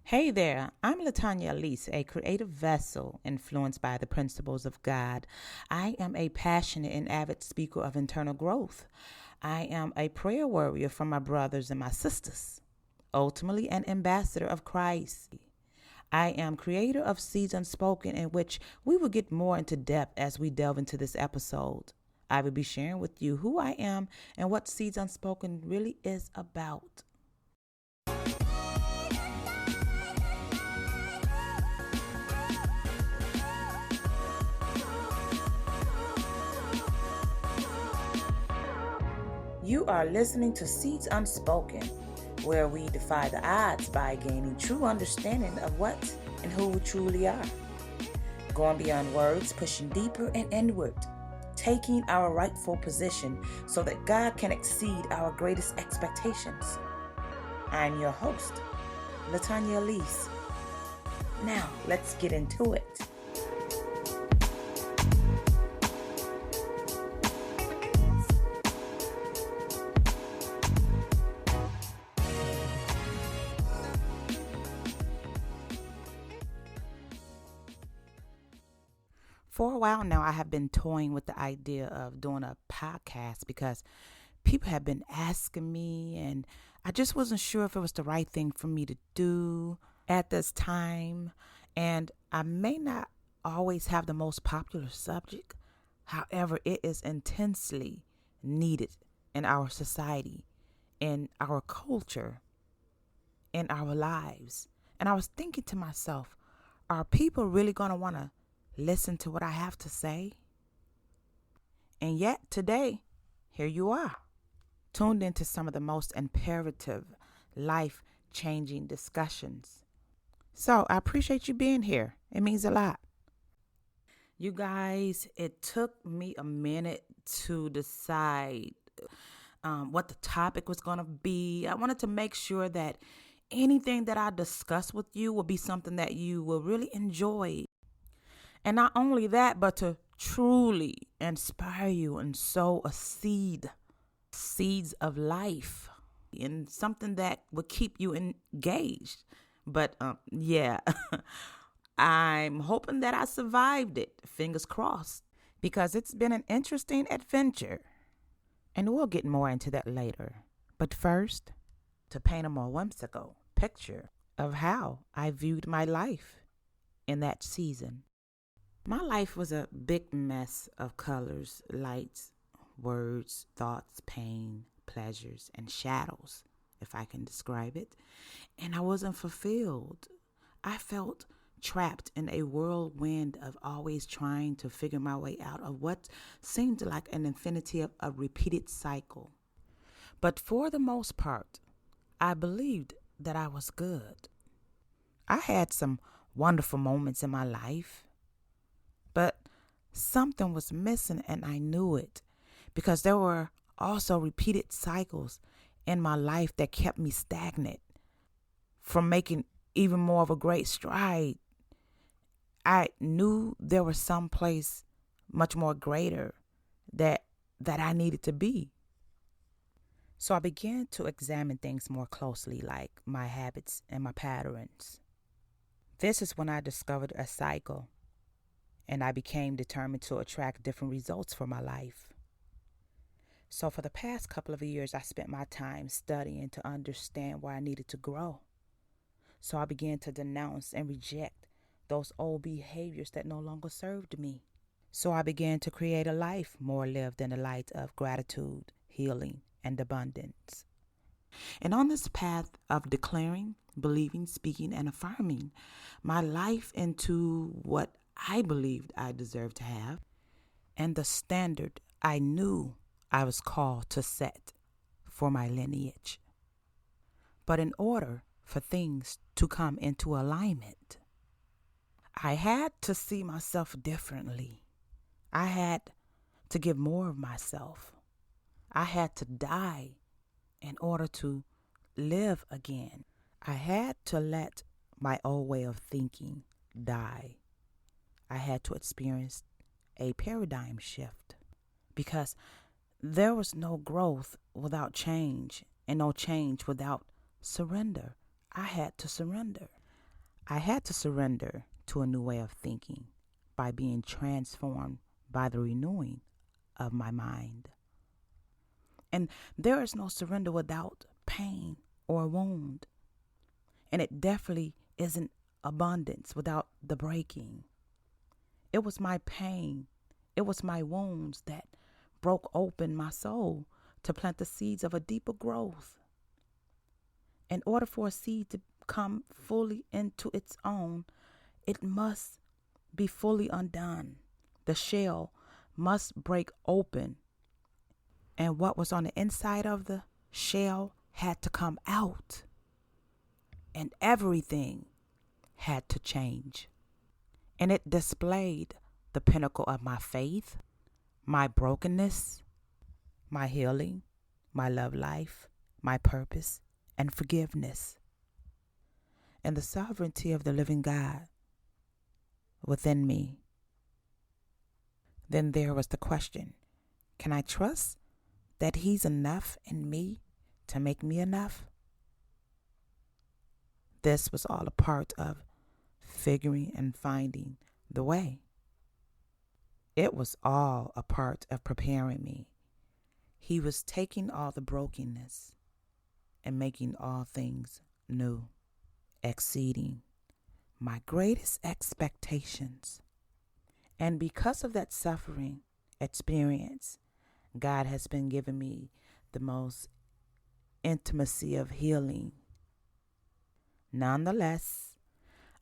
Hey there, I'm Latanya Elise, a creative vessel influenced by the principles of God. I am a passionate and avid speaker of internal growth. I am a prayer warrior for my brothers and my sisters, ultimately an ambassador of Christ. I am creator of Seeds Unspoken, in which we will get more into depth as we delve into this episode. I will be sharing with you who I am and what Seeds Unspoken really is about. You are listening to Seeds Unspoken, where we defy the odds by gaining true understanding of what and who we truly are. Going beyond words, pushing deeper and inward, taking our rightful position so that God can exceed our greatest expectations. I'm your host, Latanya Elise. Now, let's get into it. For a while now, I have been toying with the idea of doing a podcast because people have been asking me, and I just wasn't sure if it was the right thing for me to do at this time. And I may not always have the most popular subject. However, it is intensely needed in our society, in our culture, in our lives. And I was thinking to myself, are people really going to want to listen to what I have to say? And yet today, here you are, tuned into some of the most imperative, life-changing discussions. So I appreciate you being here. It means a lot. You guys, it took me a minute to decide what the topic was going to be. I wanted to make sure that anything that I discuss with you will be something that you will really enjoy. And not only that, but to truly inspire you and sow seeds of life, and something that will keep you engaged. But yeah, I'm hoping that I survived it. Fingers crossed, because it's been an interesting adventure. And we'll get more into that later. But first, to paint a more whimsical picture of how I viewed my life in that season. My life was a big mess of colors, lights, words, thoughts, pain, pleasures, and shadows, if I can describe it. And I wasn't fulfilled. I felt trapped in a whirlwind of always trying to figure my way out of what seemed like an infinity of a repeated cycle. But for the most part, I believed that I was good. I had some wonderful moments in my life. But something was missing, and I knew it, because there were also repeated cycles in my life that kept me stagnant from making even more of a great stride. I knew there was some place much more greater that I needed to be. So I began to examine things more closely, like my habits and my patterns. This is when I discovered a cycle, and I became determined to attract different results for my life. So for the past couple of years, I spent my time studying to understand where I needed to grow. So I began to denounce and reject those old behaviors that no longer served me. So I began to create a life more lived in the light of gratitude, healing, and abundance. And on this path of declaring, believing, speaking, and affirming my life into what I believed I deserved to have, and the standard I knew I was called to set for my lineage. But in order for things to come into alignment, I had to see myself differently. I had to give more of myself. I had to die in order to live again. I had to let my old way of thinking die. I had to experience a paradigm shift, because there was no growth without change, and no change without surrender. I had to surrender. I had to surrender to a new way of thinking by being transformed by the renewing of my mind. And there is no surrender without pain or wound. And it definitely isn't abundance without the breaking. It was my pain, it was my wounds that broke open my soul to plant the seeds of a deeper growth. In order for a seed to come fully into its own, it must be fully undone. The shell must break open, and what was on the inside of the shell had to come out, and everything had to change. And it displayed the pinnacle of my faith, my brokenness, my healing, my love life, my purpose, and forgiveness, and the sovereignty of the living God within me. Then there was the question, can I trust that He's enough in me to make me enough? This was all a part of figuring and finding the way. It was all a part of preparing me. He was taking all the brokenness and making all things new, exceeding my greatest expectations. And because of that suffering experience, God has been giving me the most intimacy of healing. Nonetheless,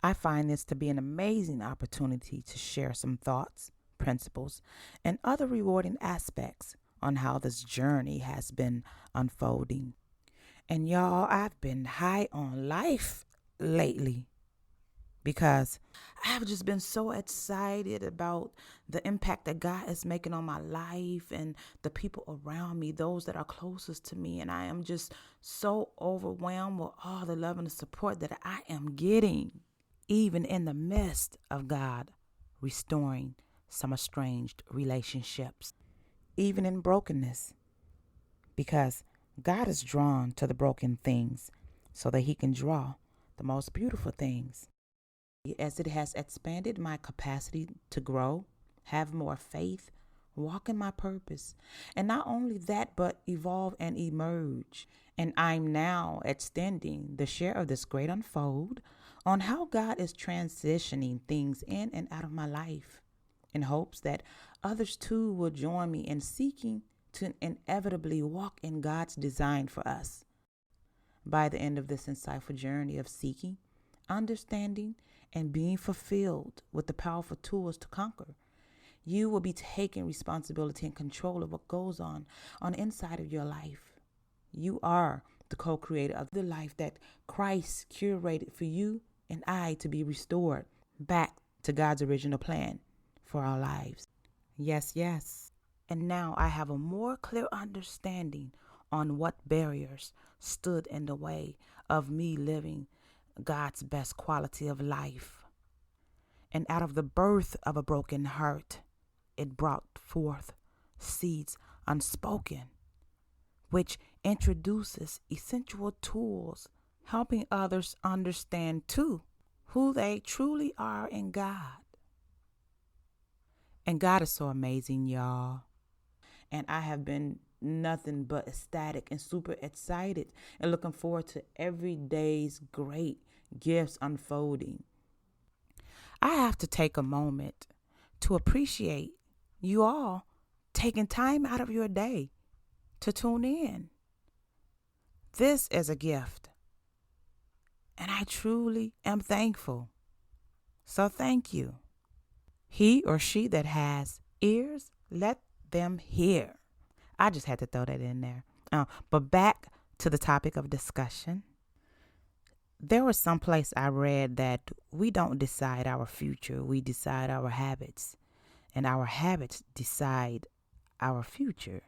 I find this to be an amazing opportunity to share some thoughts, principles, and other rewarding aspects on how this journey has been unfolding. And y'all, I've been high on life lately because I've just been so excited about the impact that God is making on my life and the people around me, those that are closest to me. And I am just so overwhelmed with all the love and the support that I am getting, even in the midst of God restoring some estranged relationships, even in brokenness, because God is drawn to the broken things so that He can draw the most beautiful things. As it has expanded my capacity to grow, have more faith, walk in my purpose, and not only that, but evolve and emerge. And I'm now extending the share of this great unfold on how God is transitioning things in and out of my life, in hopes that others too will join me in seeking to inevitably walk in God's design for us. By the end of this insightful journey of seeking, understanding, and being fulfilled with the powerful tools to conquer, you will be taking responsibility and control of what goes on the inside of your life. You are the co-creator of the life that Christ curated for you and I to be restored back to God's original plan for our lives. Yes, yes. And now I have a more clear understanding on what barriers stood in the way of me living God's best quality of life. And out of the birth of a broken heart, it brought forth seeds unspoken, which introduces essential tools, helping others understand too who they truly are in God. And God is so amazing, y'all. And I have been nothing but ecstatic and super excited and looking forward to every day's great gifts unfolding. I have to take a moment to appreciate you all taking time out of your day to tune in. This is a gift, and I truly am thankful. So thank you. He or she that has ears, let them hear. I just had to throw that in there. But back to the topic of discussion. There was some place I read that we don't decide our future, we decide our habits, and our habits decide our future.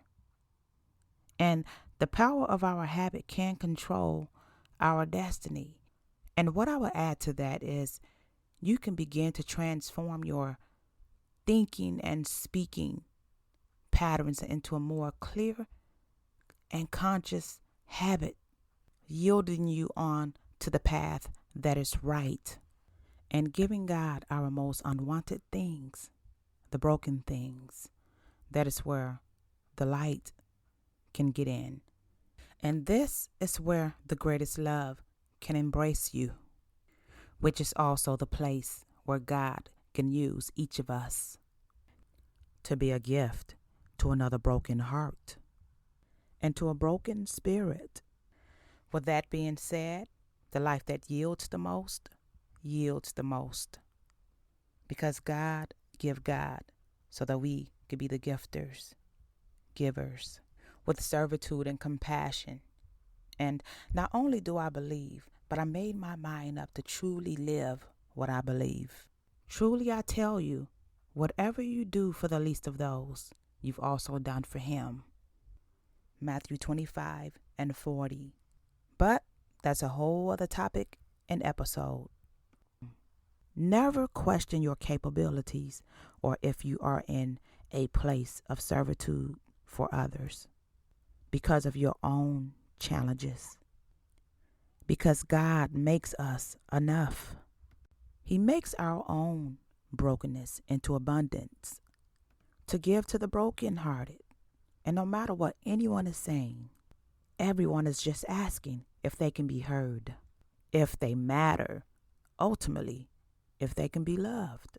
And the power of our habit can control our destiny. And what I would add to that is you can begin to transform your thinking and speaking patterns into a more clear and conscious habit, yielding you on to the path that is right. and giving God our most unwanted things, the broken things. That is where the light can get in. And this is where the greatest love can embrace you, which is also the place where God can use each of us to be a gift to another broken heart and to a broken spirit. With that being said, the life that yields the most, because God give God so that we could be the gifters, givers, with servitude and compassion. And not only do I believe, but I made my mind up to truly live what I believe. Truly I tell you, whatever you do for the least of those, you've also done for him. Matthew 25:40. But that's a whole other topic and episode. Never question your capabilities or if you are in a place of servitude for others because of your own challenges. Because God makes us enough. He makes our own brokenness into abundance to give to the brokenhearted. And no matter what anyone is saying, everyone is just asking if they can be heard, if they matter, ultimately, if they can be loved.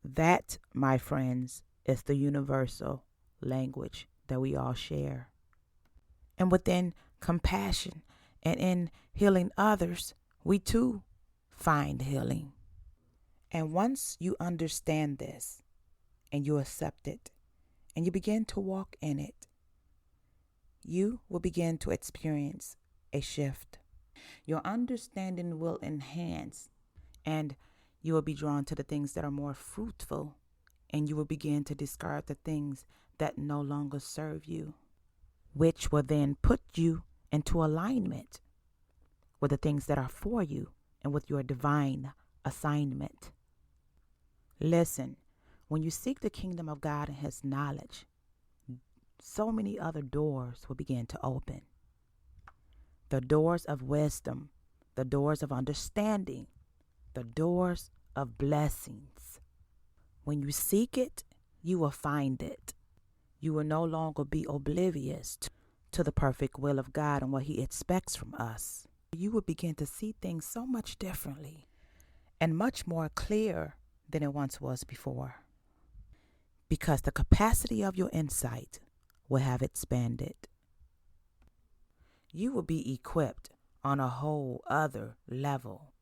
That, my friends, is the universal language that we all share. And within compassion and in healing others, we too find healing. And once you understand this and you accept it and you begin to walk in it, you will begin to experience a shift. Your understanding will enhance and you will be drawn to the things that are more fruitful, and you will begin to discard the things that no longer serve you, which will then put you into alignment with the things that are for you and with your divine assignment. Listen, when you seek the kingdom of God and his knowledge, so many other doors will begin to open. The doors of wisdom, the doors of understanding, the doors of blessings. When you seek it, you will find it. You will no longer be oblivious to the perfect will of God and what he expects from us. You will begin to see things so much differently and much more clear than it once was before. Because the capacity of your insight will have expanded. You will be equipped on a whole other level.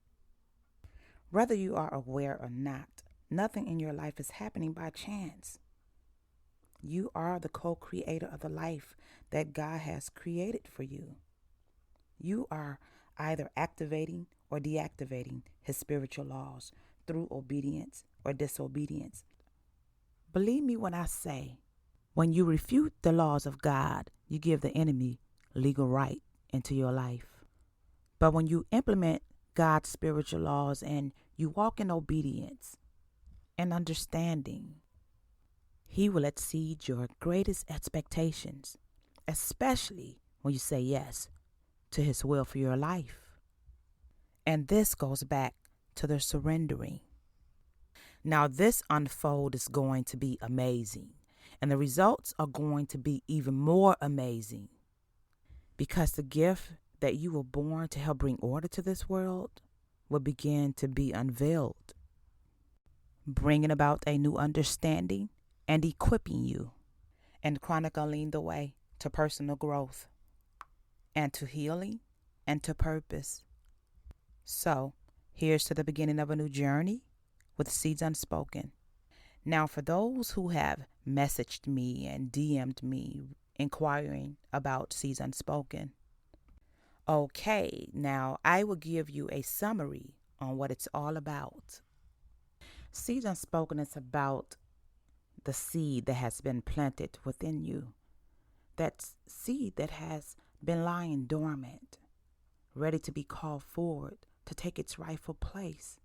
Whether you are aware or not, nothing in your life is happening by chance. You are the co-creator of the life that God has created for you. You are either activating or deactivating his spiritual laws through obedience or disobedience. Believe me when I say, when you refute the laws of God, you give the enemy legal right into your life. But when you implement God's spiritual laws and you walk in obedience and understanding, he will exceed your greatest expectations, especially when you say yes to his will for your life. And this goes back to the surrendering. Now this unfold is going to be amazing, and the results are going to be even more amazing, because the gift that you were born to help bring order to this world will begin to be unveiled, bringing about a new understanding and equipping you and chronicling the way to personal growth and to healing and to purpose. So here's to the beginning of a new journey with Seeds Unspoken. Now, for those who have messaged me and DM'd me inquiring about Seeds Unspoken, okay, now I will give you a summary on what it's all about. Seeds Unspoken is about the seed that has been planted within you. That seed that has been lying dormant, ready to be called forward to take its rightful place.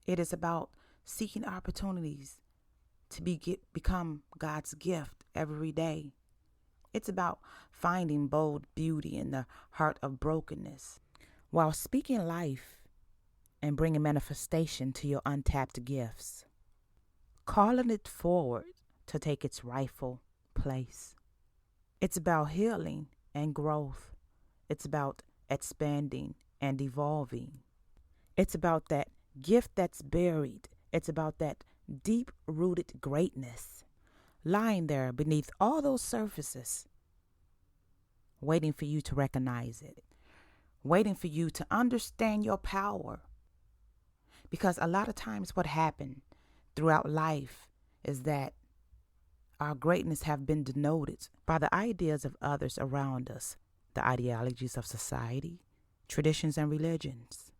It is about seeking opportunities to become God's gift every day. It's about finding bold beauty in the heart of brokenness while speaking life and bringing manifestation to your untapped gifts, calling it forward to take its rightful place. It's about healing and growth. It's about expanding and evolving. It's about that gift that's buried. It's about that deep-rooted greatness lying there beneath all those surfaces, waiting for you to recognize it, waiting for you to understand your power. Because a lot of times what happened throughout life is that our greatness have been denoted by the ideas of others around us, the ideologies of society, traditions, and religions.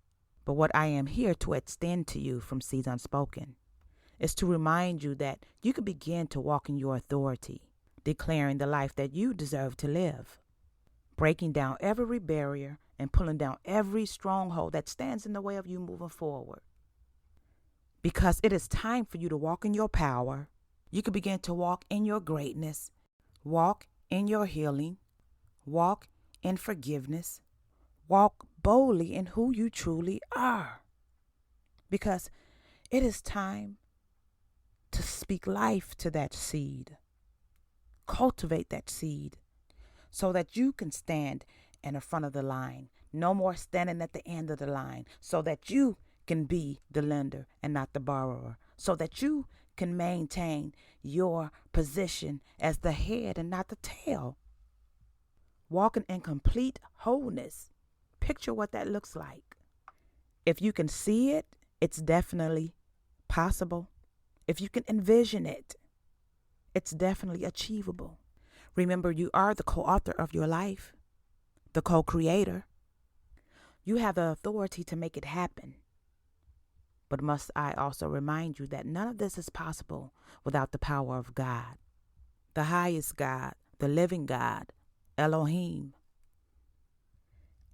But what I am here to extend to you from Seeds Unspoken is to remind you that you can begin to walk in your authority, declaring the life that you deserve to live, breaking down every barrier and pulling down every stronghold that stands in the way of you moving forward. Because it is time for you to walk in your power. You can begin to walk in your greatness, walk in your healing, walk in forgiveness, walk boldly in who you truly are. Because it is time to speak life to that seed. Cultivate that seed so that you can stand in the front of the line. No more standing at the end of the line, so that you can be the lender and not the borrower, so that you can maintain your position as the head and not the tail. Walking in complete wholeness. Picture what that looks like. If you can see it, it's definitely possible. If you can envision it, it's definitely achievable. Remember, you are the co-author of your life, the co-creator. You have the authority to make it happen. But must I also remind you that none of this is possible without the power of God, the highest God, the living God, Elohim.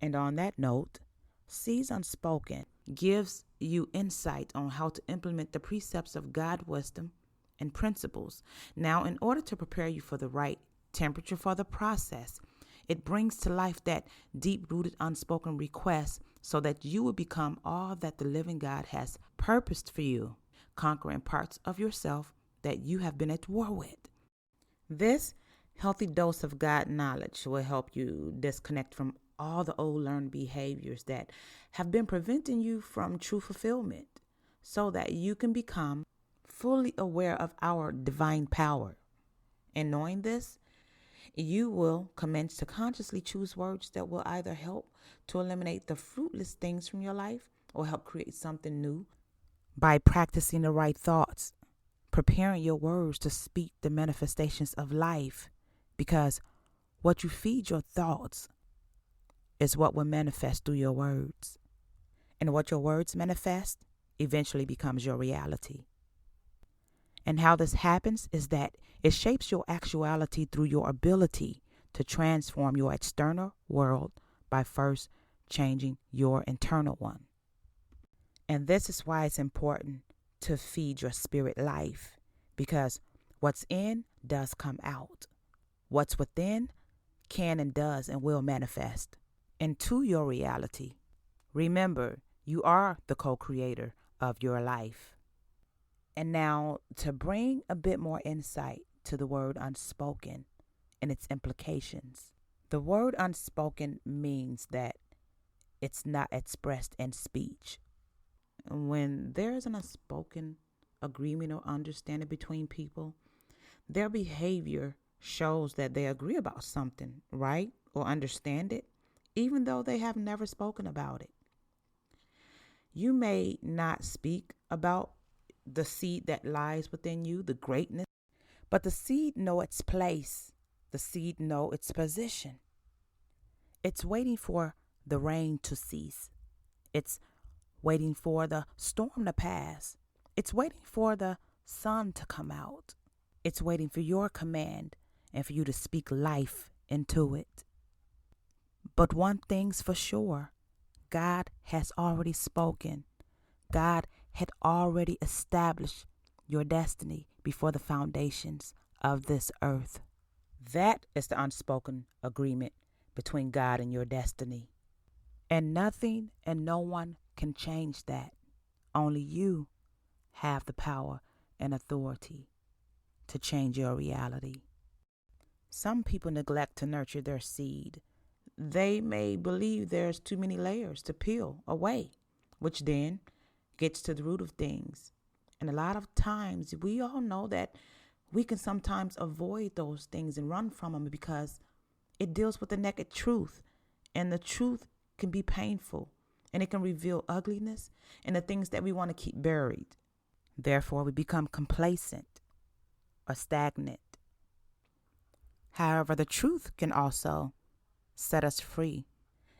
And on that note, Seeds Unspoken gives you insight on how to implement the precepts of God wisdom and principles. Now, in order to prepare you for the right temperature for the process, it brings to life that deep-rooted unspoken request so that you will become all that the living God has purposed for you, conquering parts of yourself that you have been at war with. This healthy dose of God knowledge will help you disconnect from all the old learned behaviors that have been preventing you from true fulfillment, so that you can become fully aware of our divine power. And knowing this, you will commence to consciously choose words that will either help to eliminate the fruitless things from your life or help create something new by practicing the right thoughts, preparing your words to speak the manifestations of life, because what you feed your thoughts is what will manifest through your words. And what your words manifest eventually becomes your reality. And how this happens is that it shapes your actuality through your ability to transform your external world by first changing your internal one. And this is why it's important to feed your spirit life, because what's in does come out. What's within can and does and will manifest into your reality. Remember, you are the co-creator of your life. And now, to bring a bit more insight to the word unspoken and its implications. The word unspoken means that it's not expressed in speech. When there is an unspoken agreement or understanding between people, their behavior shows that they agree about something, right? Or understand it, even though they have never spoken about it. You may not speak about the seed that lies within you, the greatness, but the seed know its place. The seed know its position. It's waiting for the rain to cease. It's waiting for the storm to pass. It's waiting for the sun to come out. It's waiting for your command and for you to speak life into it. But one thing's for sure, God has already spoken. God had already established your destiny before the foundations of this earth. That is the unspoken agreement between God and your destiny. And nothing and no one can change that. Only you have the power and authority to change your reality. Some people neglect to nurture their seed. They may believe there's too many layers to peel away, which then gets to the root of things. And a lot of times we all know that we can sometimes avoid those things and run from them because it deals with the naked truth. And the truth can be painful, and it can reveal ugliness and the things that we want to keep buried. Therefore, we become complacent or stagnant. However, the truth can also set us free.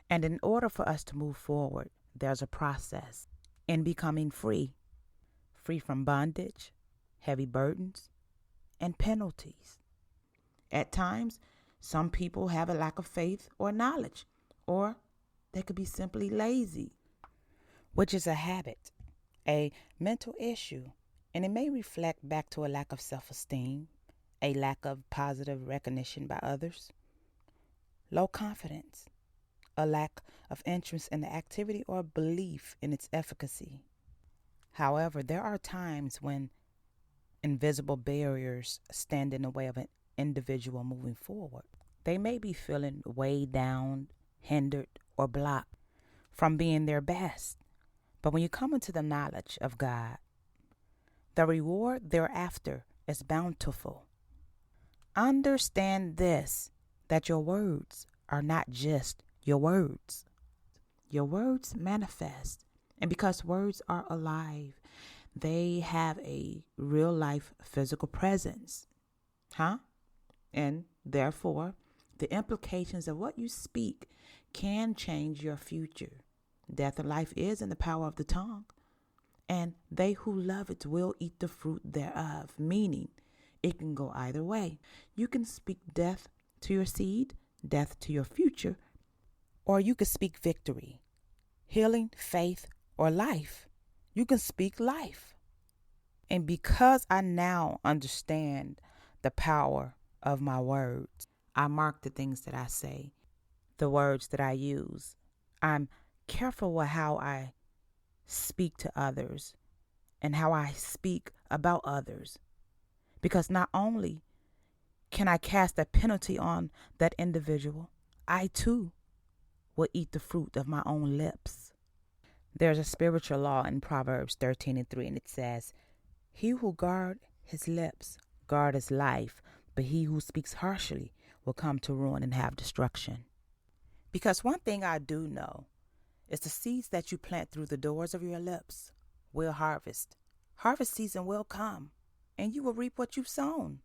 And in order for us to move forward, there's a process in becoming free. Free from bondage, heavy burdens, and penalties. At times, some people have a lack of faith or knowledge, or they could be simply lazy, which is a habit, a mental issue, and it may reflect back to a lack of self-esteem, a lack of positive recognition by others, low confidence, a lack of interest in the activity or belief in its efficacy. However, there are times when invisible barriers stand in the way of an individual moving forward. They may be feeling weighed down, hindered, or blocked from being their best. But when you come into the knowledge of God, the reward thereafter is bountiful. Understand this, that your words are not just your words. Your words manifest. And because words are alive, they have a real life physical presence. And therefore, the implications of what you speak can change your future. Death and life is in the power of the tongue, and they who love it will eat the fruit thereof, meaning it can go either way. You can speak death to your seed, death to your future, or you can speak victory, healing, faith, or life. You can speak life. And because I now understand the power of my words, I mark the things that I say, the words that I use. I'm careful with how I speak to others and how I speak about others. Because not only can I cast a penalty on that individual, I too will eat the fruit of my own lips. There's a spiritual law in Proverbs 13:3, and it says, "He who guard his lips guard his life, but he who speaks harshly will come to ruin and have destruction." Because one thing I do know is the seeds that you plant through the doors of your lips will harvest. Harvest season will come, and you will reap what you've sown.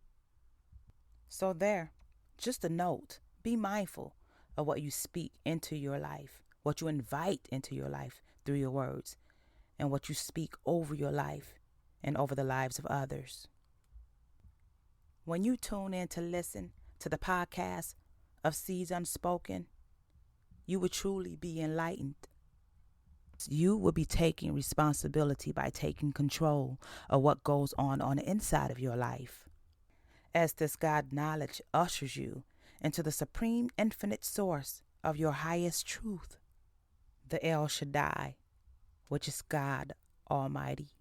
So there, just a note, be mindful of what you speak into your life, what you invite into your life through your words, and what you speak over your life and over the lives of others. When you tune in to listen to the podcast of Seeds Unspoken, you will truly be enlightened. You will be taking responsibility by taking control of what goes on the inside of your life. As this God knowledge ushers you into the supreme infinite source of your highest truth, the El Shaddai, which is God Almighty.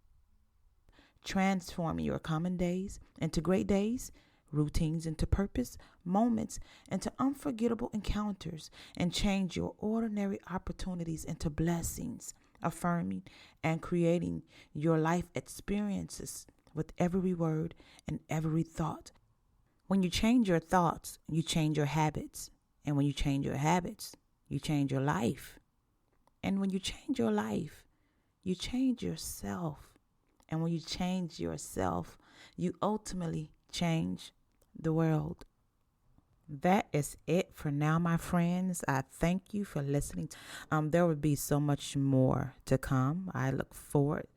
Transform your common days into great days, routines into purpose, moments into unforgettable encounters, and change your ordinary opportunities into blessings, affirming and creating your life experiences with every word and every thought. When you change your thoughts, you change your habits. And when you change your habits, you change your life. And when you change your life, you change yourself. And when you change yourself, you ultimately change the world. That is it for now, my friends. I thank you for listening. There will be so much more to come. I look forward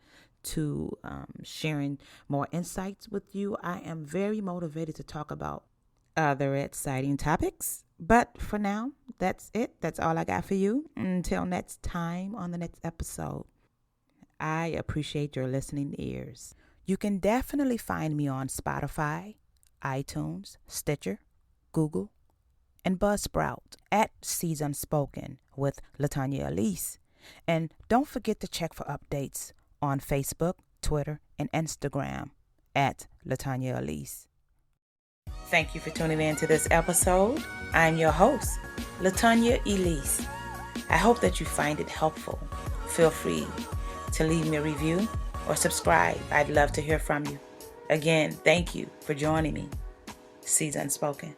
to sharing more insights with you. I am very motivated to talk about other exciting topics. But for now, that's it. That's all I got for you. Until next time on the next episode, I appreciate your listening ears. You can definitely find me on Spotify, iTunes, Stitcher, Google, and Buzzsprout at Seeds Unspoken with Latanya Elise. And don't forget to check for updates on Facebook, Twitter, and Instagram at Latanya Elise. Thank you for tuning in to this episode. I'm your host, Latanya Elise. I hope that you find it helpful. Feel free to leave me a review or subscribe. I'd love to hear from you. Again, thank you for joining me. Seeds Unspoken.